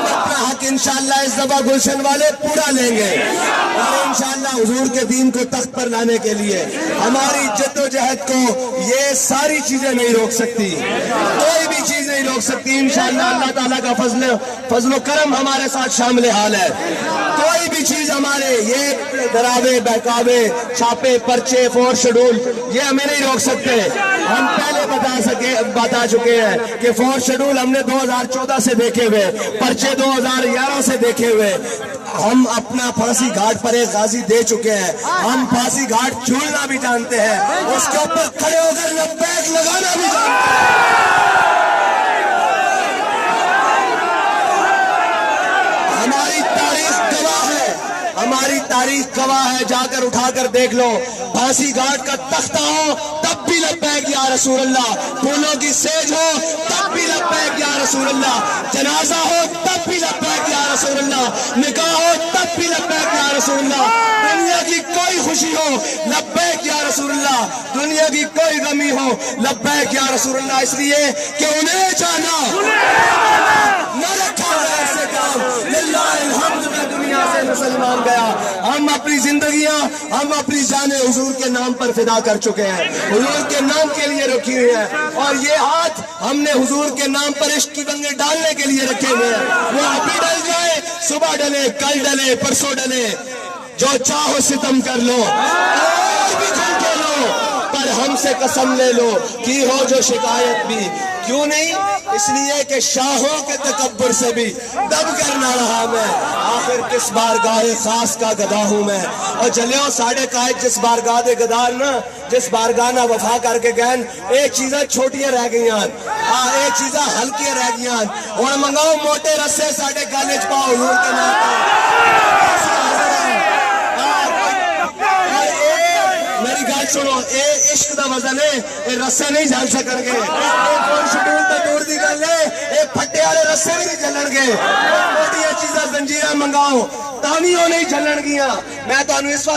अपना हक इंशाअल्लाह इस दफा गुलशन वाले पूरा लेंगे और इंशाअल्लाह हुजूर के दीन को तख्त पर लाने के लिए हमारी जद्दोजहद को ये सारी चीजें नहीं रोक सकती, कोई भी चीज नहीं रोक सकती। इंशाअल्लाह अल्लाह ताला का फजलो करम हमारे साथ शामिल हाल है। कोई भी चीज हमारे ये डरावे बहकावे छापे पर्चे 4 शेड्यूल ये हमें नहीं रोक सकते। हम पहले बता चुके हैं कि 4 शेड्यूल हमने 2014 से देखे हुए, पर्चे 2011 से देखे हुए। हम अपना फांसी घाट पर एक गाजी दे चुके हैं, हम फांसी घाट झूलना भी जानते हैं, उसके ऊपर खड़े होकर लब्बैक लगाना भी जानते हैं। हमारी तारीख गवाह है, जाकर उठाकर देख लो। फांसी घाट का तख्ता हो तब भी लब्बैक या रसूल अल्लाह, फूलों की सेज हो तब भी लब्बैक या रसूल अल्लाह, जनाजा हो तब भी लब्बैक या रसूल अल्लाह, निकाह हो तब भी लब्बैक या रसूल अल्लाह, दुनिया की कोई खुशी हो लब्बैक या रसूल अल्लाह, दुनिया की कोई गमी हो लब्बैक या रसूल अल्लाह। इसलिए कि उन्हें जाना न रखा ऐसे काम, लिल्लाहिल हम्द में दुनिया से मुसलमान गया। हम अपनी जिंदगियां, हम अपनी जाने हुजूर के नाम पर फिदा कर चुके हैं, हुजूर के नाम के लिए रखी हुई है, और ये हाथ हमने हुजूर के नाम पर इश्क की बंगे डालने के लिए रखे हुए हैं। वो अभी डल जाए, सुबह डले, कल डले, परसों डले, जो चाहो सितम कर लो और भी खुल के लो, पर हमसे कसम ले लो की हो जो शिकायत भी। क्यों नहीं? इसलिए कि शाहों के तकब्बुर से भी दब कर ना रहा मैं, आखिर किस बारगाह खास का गदा हूं मैं। और जलियो साढ़े कायद जिस बारगाह दे गदार ना, जिस बारगाह ना वफा करके गहन, एक चीज़ा छोटियां रह गई, एक चीज़ा हल्कियां रह गई। और मंगाओ मोटे रस्से साढ़े गाले च पाओ हुजूर के नाम पर। मेरी गल सुनो, ये इश्क दा वजन है, ये रस्से नहीं झल सकणगे। शेड्यूल तो दूर दी गल है, ये फट्टे वाले रस्से भी नहीं झलणगे। मोटियां चीज़ां जंजीरां मंगाओ तां भी वो नहीं झलणगियां। मैं तुहानू इस